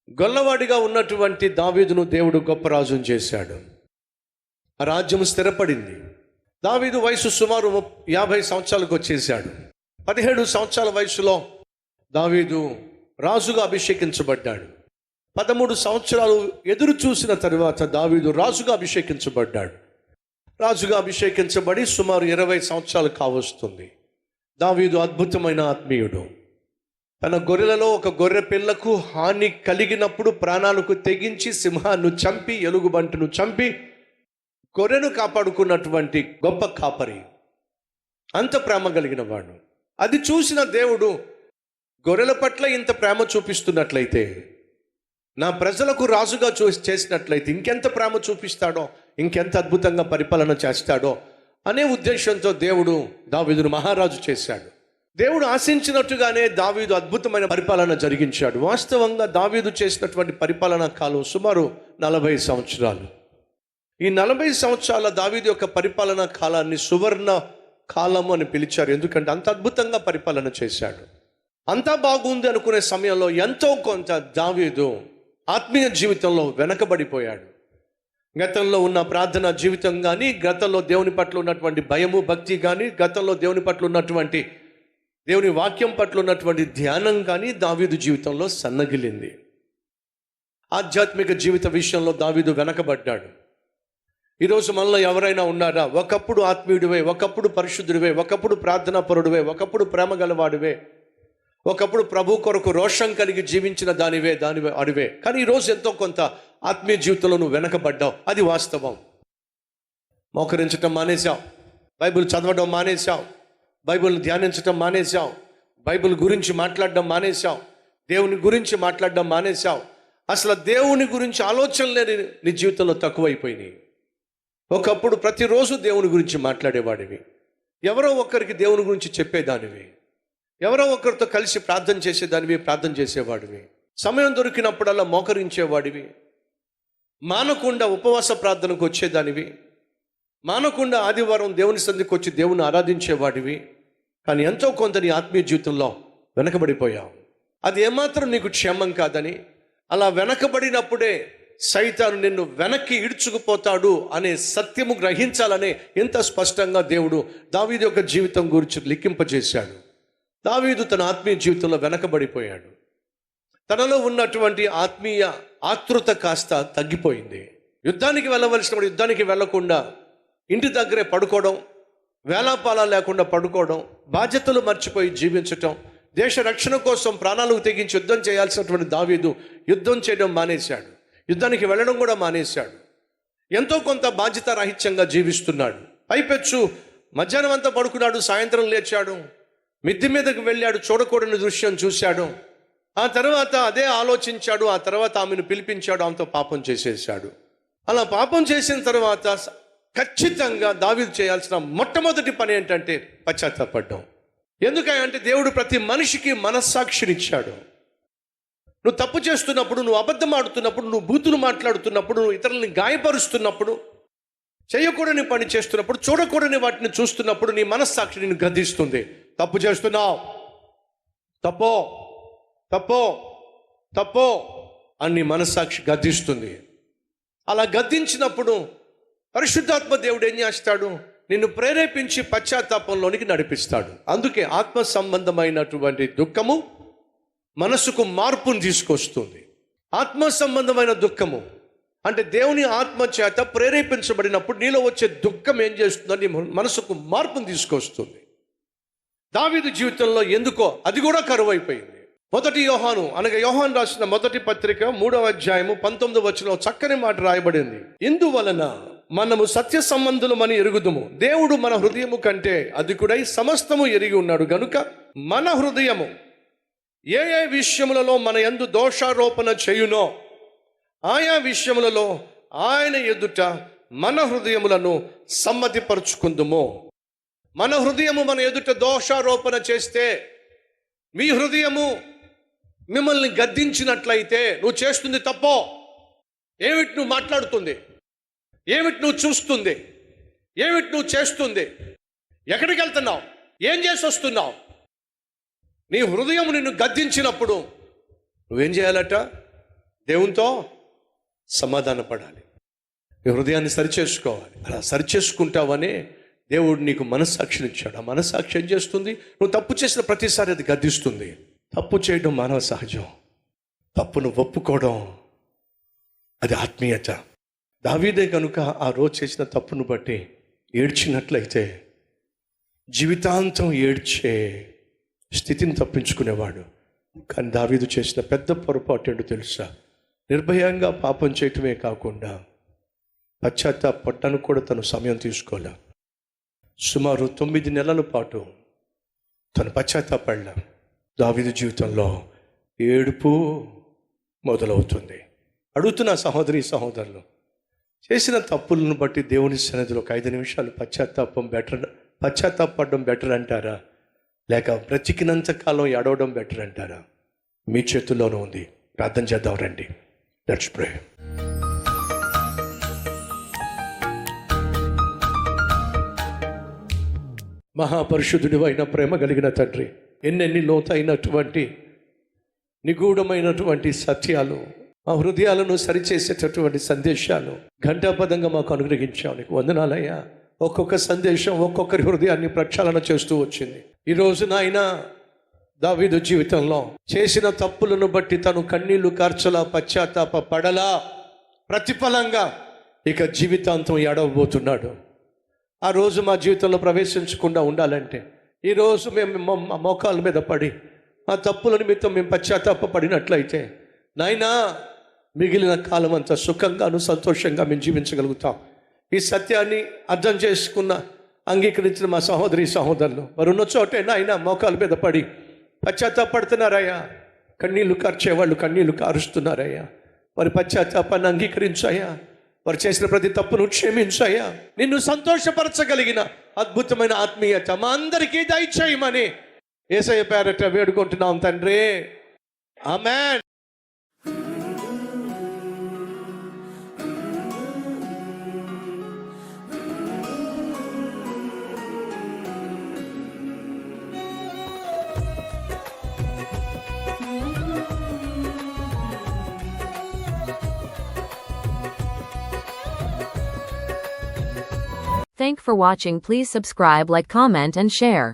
గొల్లవాడిగా ఉన్నటువంటి దావీదును దేవుడు గొప్ప రాజును చేశాడు. ఆ రాజ్యం స్థిరపడింది. దావీదు వయసు సుమారు 50 సంవత్సరాలకు వచ్చేసాడు. 17 సంవత్సరాల వయసులో దావీదు రాజుగా అభిషేకించబడ్డాడు. 13 సంవత్సరాలు ఎదురు చూసిన తరువాత దావీదు రాజుగా అభిషేకించబడ్డాడు. రాజుగా అభిషేకించబడి సుమారు 20 సంవత్సరాలు కావస్తుంది. దావీదు అద్భుతమైన ఆత్మీయుడు. తన గొర్రెలలో ఒక గొర్రె పిల్లకు హాని కలిగినప్పుడు ప్రాణాలకు తెగించి సింహాన్ని చంపి ఎలుగుబంటును చంపి గొర్రెను కాపాడుకున్నటువంటి గొప్ప కాపరి. అంత ప్రేమ కలిగిన వాడు. అది చూసిన దేవుడు, గొర్రెల పట్ల ఇంత ప్రేమ చూపిస్తున్నట్లయితే, నా ప్రజలకు రాజుగా చేసినట్లయితే ఇంకెంత ప్రేమ చూపిస్తాడో, ఇంకెంత అద్భుతంగా పరిపాలన చేస్తాడో అనే ఉద్దేశంతో దేవుడు దావీదును మహారాజు చేశాడు. దేవుడు ఆశించినట్టుగానే దావీదు అద్భుతమైన పరిపాలన జరిగించాడు. వాస్తవంగా దావీదు చేసినటువంటి పరిపాలనా కాలం సుమారు 40 సంవత్సరాలు. ఈ 40 సంవత్సరాల దావీదు యొక్క పరిపాలనా కాలాన్ని సువర్ణ కాలము అని పిలిచారు. ఎందుకంటే అంత అద్భుతంగా పరిపాలన చేశాడు. అంతా బాగుంది అనుకునే సమయంలో ఎంతో కొంత దావీదు ఆత్మీయ జీవితంలో వెనకబడిపోయాడు. గతంలో ఉన్న ప్రార్థన జీవితం కానీ, గతంలో దేవుని పట్ల ఉన్నటువంటి భయము భక్తి కానీ, గతంలో దేవుని పట్ల ఉన్నటువంటి దేవుని వాక్యం పట్ల ఉన్నటువంటి ధ్యానం కానీ దావీదు జీవితంలో సన్నగిలింది. ఆధ్యాత్మిక జీవిత విషయంలో దావీదు వెనకబడ్డాడు. ఈరోజు మనలో ఎవరైనా ఉన్నారా? ఒకప్పుడు ఆత్మీయుడివే, ఒకప్పుడు పరిశుద్ధుడివే, ఒకప్పుడు ప్రార్థనాపరుడివే, ఒకప్పుడు ప్రేమ గలవాడివే, ఒకప్పుడు ప్రభు కొరకు రోషం కలిగి జీవించిన దానివే అడివే. కానీ ఈరోజు ఎంతో కొంత ఆత్మీయ జీవితంలో నువ్వు వెనకబడ్డావు. అది వాస్తవం. మోకరించటం మానేశావు, బైబిల్ చదవడం మానేశావు, బైబిల్ని ధ్యానించడం మానేశావు, బైబిల్ గురించి మాట్లాడడం మానేశావు, దేవుని గురించి మాట్లాడడం మానేశావు. అసలు దేవుని గురించి ఆలోచనలే నీ జీవితంలో తక్కువైపోయినాయి. ఒకప్పుడు ప్రతిరోజు దేవుని గురించి మాట్లాడేవాడివి, ఎవరో ఒకరికి దేవుని గురించి చెప్పేదానివి, ఎవరో ఒకరితో కలిసి ప్రార్థన చేసేదానివి, ప్రార్థన చేసేవాడివి, సమయం దొరికినప్పుడల్లా మోకరించేవాడివి, మానకుండా ఉపవాస ప్రార్థనకు వచ్చేదానివి, మానకుండా ఆదివారం దేవుని సన్నిధికి వచ్చి దేవుని ఆరాధించేవాడివి. కానీ ఎంతో కొంత నీ ఆత్మీయ జీవితంలో వెనకబడిపోయావు. అది ఏమాత్రం నీకు క్షేమం కాదని, అలా వెనకబడినప్పుడే సైతాను నిన్ను వెనక్కి ఈడ్చుకుపోతాడు అనే సత్యము గ్రహించాలనే ఎంత స్పష్టంగా దేవుడు దావీదు యొక్క జీవితం గురించి లిఖింపజేశాడు. దావీదు తన ఆత్మీయ జీవితంలో వెనకబడిపోయాడు. తనలో ఉన్నటువంటి ఆత్మీయ ఆతృత కాస్త తగ్గిపోయింది. యుద్ధానికి వెళ్ళవలసినప్పుడు యుద్ధానికి వెళ్లకుండా ఇంటి దగ్గరే పడుకోవడం, వేలాపాలా లేకుండా పడుకోవడం, బాధ్యతలు మర్చిపోయి జీవించటం, దేశ రక్షణ కోసం ప్రాణాలకు తెగించి యుద్ధం చేయాల్సినటువంటి దావీదు యుద్ధం చేయడం మానేశాడు. యుద్ధానికి వెళ్ళడం కూడా మానేశాడు. ఎంతో కొంత బాధ్యత రాహిత్యంగా జీవిస్తున్నాడు. పైపెచ్చు మధ్యాహ్నం అంతా పడుకున్నాడు, సాయంత్రం లేచాడు, మిద్దె మీదకు వెళ్ళాడు, చూడకూడని దృశ్యం చూశాడు. ఆ తర్వాత అదే ఆలోచించాడు. ఆ తర్వాత ఆమెను పిలిపించాడు, ఆమెతో పాపం చేసేసాడు. అలా పాపం చేసిన తర్వాత ఖచ్చితంగా దావీదు చేయాల్సిన మొట్టమొదటి పని ఏంటంటే పశ్చాత్తాపడ్డం. ఎందుకంటే దేవుడు ప్రతి మనిషికి మనస్సాక్షినిచ్చాడు. నువ్వు తప్పు చేస్తున్నప్పుడు, నువ్వు అబద్ధం ఆడుతున్నప్పుడు, నువ్వు బూతులు మాట్లాడుతున్నప్పుడు, నువ్వు ఇతరులని గాయపరుస్తున్నప్పుడు, చేయకూడని పని చేస్తున్నప్పుడు, చూడకూడని వాటిని చూస్తున్నప్పుడు నీ మనస్సాక్షి నిన్ను గద్దిస్తుంది. తప్పు చేస్తున్నావు, తప్పో తప్పో తప్పో అని నీ మనస్సాక్షి గద్దిస్తుంది. అలా గద్దించినప్పుడు పరిశుద్ధాత్మ దేవుడు ఏం చేస్తాడు? నిన్ను ప్రేరేపించి పశ్చాత్తాపంలోనికి నడిపిస్తాడు. అందుకే ఆత్మ సంబంధమైనటువంటి దుఃఖము మనసుకు మార్పును తీసుకొస్తుంది. ఆత్మ సంబంధమైన దుఃఖము అంటే దేవుని ఆత్మ చేత ప్రేరేపించబడినప్పుడు నీలో వచ్చే దుఃఖం ఏం చేస్తుందని మనసుకు మార్పును తీసుకొస్తుంది. దావీదు జీవితంలో ఎందుకో అది కూడా కరువైపోయింది. మొదటి యోహాను అనగా యోహాను రాసిన మొదటి పత్రిక 3వ అధ్యాయము 19వ వచనంలో చక్కని మాట రాయబడింది. ఇందువలన మనము సత్య సంబంధులమని ఎరుగుదుము, దేవుడు మన హృదయము కంటే అధికుడై సమస్తము ఎరిగి ఉన్నాడు గనుక మన హృదయము ఏ ఏ విషయములలో మన యందు దోషారోపణ చేయునో ఆయా విషయములలో ఆయన ఎదుట మన హృదయములను సమ్మతిపరుచుకుందుము. మన హృదయము మన ఎదుట దోషారోపణ చేస్తే, మీ హృదయము మిమ్మల్ని గద్దించినట్లయితే నువ్వు చేస్తుంది తప్పో, ఏమిటి నువ్వు మాట్లాడుతుంది, ఏమిటి నువ్వు చూస్తుంది, ఏమిటి నువ్వు చేస్తుంది, ఎక్కడికి వెళ్తున్నావు, ఏం చేసి వస్తున్నావు, నీ హృదయం నిన్ను గద్దించినప్పుడు నువ్వేం చేయాలట? దేవునితో సమాధాన పడాలి, నీ హృదయాన్ని సరిచేసుకోవాలి. అలా సరిచేసుకుంటావనే దేవుడు నీకు మనస్సాక్షిని ఇచ్చాడు. ఆ మనస్సాక్షి ఏం చేస్తుంది? నువ్వు తప్పు చేసిన ప్రతిసారి అది గద్దిస్తుంది. తప్పు చేయడం మానవ సహజం, తప్పును ఒప్పుకోవడం అది ఆత్మీయత. దావీదే కనుక ఆ రోజు చేసిన తప్పును బట్టి ఏడ్చినట్లయితే జీవితాంతం ఏడ్చే స్థితిని తప్పించుకునేవాడు. కానీ దావీదు చేసిన పెద్ద పొరపాటు ఏంటో తెలుసా? నిర్భయంగా పాపం చేయటమే కాకుండా పశ్చాత్తాపడటానికి కూడా తను సమయం తీసుకోలే. సుమారు 9 నెలల పాటు తను పశ్చాత్తాపడలే. దావీదు జీవితంలో ఏడుపు మొదలవుతుంది. అడుగుతున్న సహోదరి సహోదరులు, చేసిన తప్పులను బట్టి దేవుని సన్నిధిలో ఒక 5 నిమిషాలు పశ్చాత్తాపడడం బెటర్ అంటారా, లేక బ్రతికినంత కాలం ఏడవడం బెటర్ అంటారా? మీ చేతుల్లోనే ఉంది. ప్రార్థన చేద్దాం రండి. Let's pray. మహాపరిశుద్ధుడు అయిన ప్రేమ కలిగిన తండ్రి, ఎన్నెన్ని లోతైనటువంటి నిగూఢమైనటువంటి సత్యాలు, మా హృదయాలను సరిచేసేటటువంటి సందేశాలు ఘంటాపదంగా మాకు అనుగ్రహించావు. నీకు వందనాలయ్యా. ఒక్కొక్క సందేశం ఒక్కొక్కరి హృదయాన్ని ప్రక్షాళన చేస్తూ వచ్చింది. ఈరోజు నాయన దావీదు జీవితంలో చేసిన తప్పులను బట్టి తను కన్నీళ్లు కార్చలా, పశ్చాత్తాప పడలా, ప్రతిఫలంగా ఇక జీవితాంతం ఏడవబోతున్నాడు. ఆ రోజు మా జీవితంలో ప్రవేశించకుండా ఉండాలంటే ఈరోజు మేము మా మోకాళ్ళ మీద పడి మా తప్పుల నిమిత్తం మేము పశ్చాత్తాప పడినట్లయితే నాయనా మిగిలిన కాలం అంతా సుఖంగాను సంతోషంగా మేము జీవించగలుగుతాం. ఈ సత్యాన్ని అర్థం చేసుకున్న అంగీకరించిన మా సహోదరి సహోదరులు వారు ఉన్న చోటే నాయన మోకాళ్ళ మీద పడి పశ్చాత్తాపడుతున్నారయ్యా. కన్నీళ్లు కార్చేవాళ్ళు కన్నీళ్లు కారుస్తున్నారయ్యా. వారి పశ్చాత్తాపాన్ని అంగీకరించాయా. వారు చేసిన ప్రతి తప్పును క్షమించాయా. నిన్ను సంతోషపరచగలిగిన అద్భుతమైన ఆత్మీయత మా అందరికీ దయచేయమని యేసయ్య పేరట వేడుకుంటున్నాం తండ్రి. ఆమేన్. Thank for watching. Please subscribe, like, comment and share.